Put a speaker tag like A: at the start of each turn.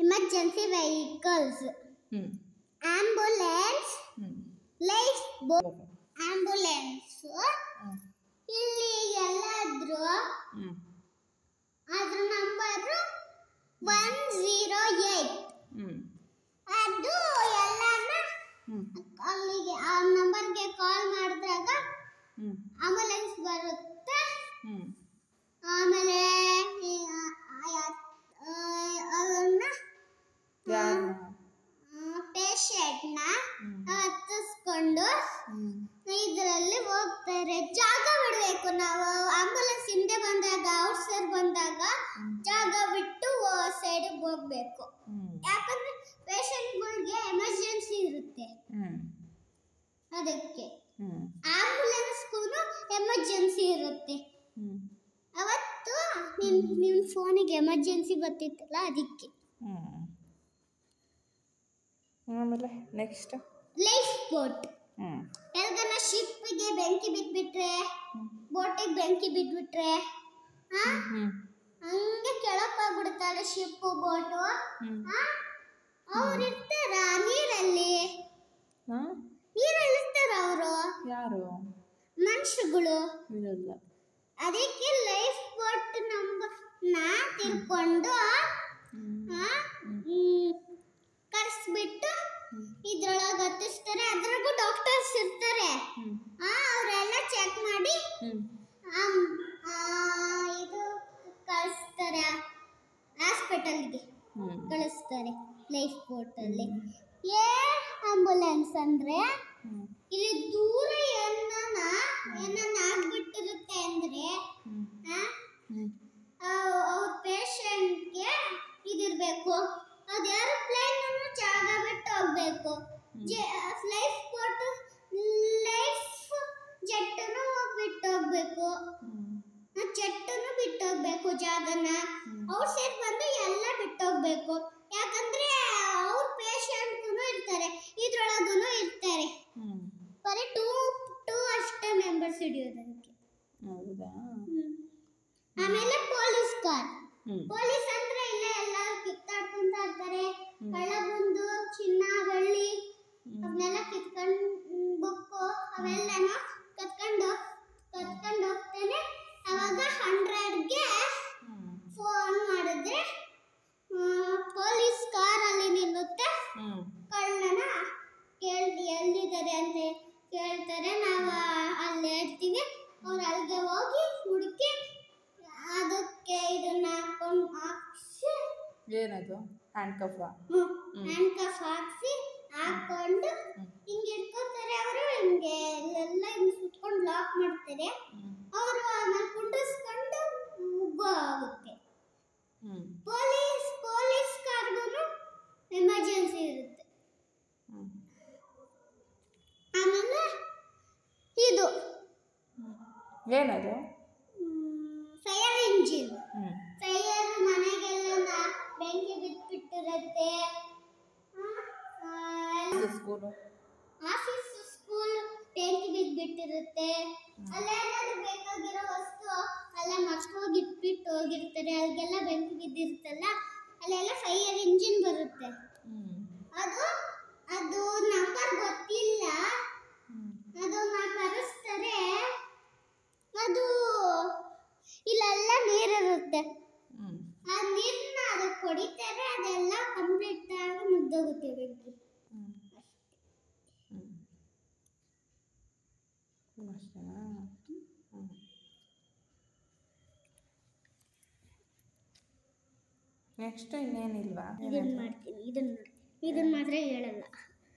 A: Emergency vehicles, ambulance, life boat, ambulance. ಇಲ್ಲಿ ಎಲ್ಲಾದ್ರೂ ಅದ್ರ ನಂಬರ್ 108. ಅದು ಎಲ್ಲಾನ ಅಲ್ಲಿಗೆ ಆ ನಂಬರ್ಗೆ ಕಾಲ್ ಮಾಡಿದಾಗ ಆಂಬುಲೆನ್ಸ್ ಬರುತ್ತೆ. ಆಮೇಲೆ ಅವನ್ನ ಪೇಷಂಟ್ನ ಹತ್ತಿಸ್ಕೊಂಡು ಇದರಲ್ಲಿ ಹೋಗ್ತಾರೆ. ಜಾಗ ಬಿಡಬೇಕು. ನಾವು ಆಂಬುಲೆನ್ಸ್ ಹಿಂದೆ ಬಂದಾಗ ಔಟ್ ಸೈಡ್ ಬಂದಾಗ ಜಾಗ ಬಿಟ್ಟು ಸೈಡ್ಗೆ ಹೋಗ್ಬೇಕು. ಯಾಕಂದ್ರೆ ಪೇಷಂಟ್ಗಳಿಗೆ ಎಮರ್ಜೆನ್ಸಿ ಇರುತ್ತೆ. ಅದಕ್ಕೆ ಆಂಬುಲೆನ್ಸ್ಗೂ ಎಮರ್ಜೆನ್ಸಿ ಇರುತ್ತೆ. ಅವತ್ತು ನಿಮ್ಮ ಫೋನಿಗೆ ಎಮರ್ಜೆನ್ಸಿ ಬರ್ತಿತ್ತಲ್ಲ, ಅದಕ್ಕೆ.
B: ಆಮೇಲೆ ನೆಕ್ಸ್ಟ್
A: ಲೈಫ್ ಬೋಟ್. ಎಲ್ಗನ ಶಿಪ್ಗೆ ಬೆಂಕಿ ಬಿಟ್ಬಿಟ್ರೆ, ಬೋಟಿಗೆ ಬೆಂಕಿ ಬಿಟ್ಬಿಟ್ರೆ ಹಂಗೆ ಕೆಳಕ್ಕೋಗ್ಬಿಡ್ತಾರೆ ಶಿಪ್ ಬೋಟು. ಅವ್ರು ಇರ್ತಾರ ನೀರಲ್ಲಿ ಇರ್ತಾರ. ಅವರು
B: ಯಾರು?
A: ಮನುಷ್ಯಗಳು. ಅದಕ್ಕೆ ಲೈಫ್ ಬೋಟ್ ನಂಬರ್ನ ತಿಳ್ಕೊಂಡು ಕರೆಸ್ಬಿಟ್ಟು ಇದ್ರೊಳಗೆ ಹತ್ತಿಸ್ತಾರೆ. ಅದ್ರಾಗೂ ಡಾಕ್ಟರ್ಸ್ ಇರ್ತಾರೆ. ಅವರೆಲ್ಲ ಚೆಕ್ ಮಾಡಿ ಇದು ಕಳಿಸ್ತಾರೆ, ಹಾಸ್ಪಿಟಲ್ಗೆ ಕಳಿಸ್ತಾರೆ. ಲೈಫ್ ಬೋಟಲ್ಲಿ ಆಂಬುಲೆನ್ಸ್ ಅಂದ್ರೆ ಇಲ್ಲಿ ದೂರ ಏನನ್ನ ಆಗ್ಬಿಟ್ಟಿರುತ್ತೆ ಅಂದ್ರೆ ಅವ್ರ ಪೇಷಂಟ್ಗೆ ಇದಿರ್ಬೇಕು. ಅದು ಏರೋಪ್ಲೇನ್ ಜಾಗ ಬಿಟ್ಟು ಹೋಗ್ಬೇಕು. ಲೈಫ್ ಬೋಟ್ ಲೈಫ್ ಜೆಟ್ಟನ್ನು ಬಿಟ್ಟು ಹೋಗ್ಬೇಕು. ಜೆಟ್ಟನ್ನು ಬಿಟ್ಟು ಹೋಗ್ಬೇಕು. ಜಾಗನ ಔಟ್ ಸೈಡ್ ಬಂದು ಎಲ್ಲ ಬಿಟ್ಟು ಹೋಗ್ಬೇಕು. ಯಾಕಂದ್ರೆ ಅವ್ರ ಪೇಷಂಟ್ಗೂ ಇರ್ತಾರೆ, ಇದ್ರೊಳಗೂ ಇರ್ತಾರೆ. ಬರೀ ಟೂ ಅಷ್ಟೇ ಮೆಂಬರ್ಸ್ ಹಿಡಿಯೋದಕ್ಕೆ. ಆಮೇಲೆ ಪೊಲೀಸ್ ಕಾರ್. ಪೊಲೀಸ್ ಅಂದ್ರೆ ಇಲ್ಲ ಎಲ್ಲ ಕಿತ್ತಾಡ್ಕೊಂತ ಇರ್ತಾರೆ. ಕಳ್ಳ ಬಂದು ಚಿನ್ನ ಬೆಳ್ಳಿ ಅವನ್ನೆಲ್ಲ ಕಿತ್ಕೊಂಡು ಬುಕ್ಕು ಅವೆಲ್ಲನ ಕತ್ಕೊಂಡು ಹೋಗ್ತಾನೆ. ಅವಾಗ 100ಗೆ ಫೋನ್ ಮಾಡಿದ್ರೆ ಪೊಲೀಸ್ ಕಾರ್ ಅಲ್ಲಿ ನಿಲ್ಲುತ್ತೆ. ಕಳ್ಳನ ಎಲ್ಲಿದ್ದಾರೆ ಅಂತ ಕೇಳ್ತಾರೆ. ನಾವು ಅಲ್ಲಿ ಹೇಳ್ತೀವಿ. ಅವ್ರು ಅಲ್ಲಿಗೆ ಹೋಗಿ ಹುಡುಕಿ ಅದಕ್ಕೆ ಇದನ್ನ ಹಾಕ್ಸಿ,
B: ಏನದು ಹ್ಯಾಂಡ್ ಕಫ್
A: ಹಾಕ್ಸಿ ಹಾಕೊಂಡು ಹಿಂಗೆ ಇಟ್ಕೋತಾರೆ. ಅವರು ಹಿಂಗೆ ಎಲ್ಲ ಹಿಂಗೆ ಸುತ್ಕೊಂಡು ಲಾಕ್ ಮಾಡ್ತಾರೆ. ಅವರು ಆಮೇಲೆ ಕುಂಡಿಸ್ಕೊಂಡು ಉಬ್ಬ ಆಗುತ್ತೆ. ಪೊಲೀಸ್ ಕಾರ್ಗೂ ಎಮರ್ಜೆನ್ಸಿ ಇರುತ್ತೆ. ಆಮೇಲೆ ಇದು
B: ಏನದು?
A: Fire engine. ಫೈರ್ ಮನೆಗೆಲ್ಲ ಬೆಂಕಿ ಬಿಟ್ಬಿಟ್ಟಿರುತ್ತೆ. ಆಫೀಸ್ ಸ್ಕೂಲ್ ಬೆಂಕಿ ಬಿದ್ಬಿಟ್ಟಿರುತ್ತೆ. ಅಲ್ಲೇನಾದ್ರು ಬೇಕಾಗಿರೋ ವಸ್ತು ಅಲ್ಲ ಮಕ್ಕಳಿಗೆ ಇಟ್ಬಿಟ್ಟು ಹೋಗಿರ್ತಾರೆ. ಅಲ್ಲಿಗೆಲ್ಲ ಬೆಂಕಿ ಬಿದ್ದಿರುತ್ತಲ್ಲ, ಅಲ್ಲೆಲ್ಲ ಫೈರ್ ಇಂಜಿನ್ ಬರುತ್ತೆ. ಅದು ನಂಬರ್ ಗೊತ್ತಿಲ್ಲ. ಅದನ್ನ ಕರೆಸ್ತಾರೆ. ಅದು ಇಲ್ಲೆಲ್ಲ ನೀರಿರುತ್ತೆ. ಆ ನೀರನ್ನ ಅದಕ್ಕೆ ಹೊಡಿತಾರೆ. ಅದೆಲ್ಲ ಕಂಪ್ಲೀಟ್ ಆಗಿ ಮುಗ್ದೋಗುತ್ತೆ ಬೆಂಕಿ.
B: ನೆಕ್ಸ್ಟ್ ಇನ್ನೇನಿಲ್ವಾ?
A: ಇದನ್ನ ಮಾಡ್ತೀನಿ. ಇದನ್ನ ಮಾತ್ರ ಹೇಳಲ್ಲ.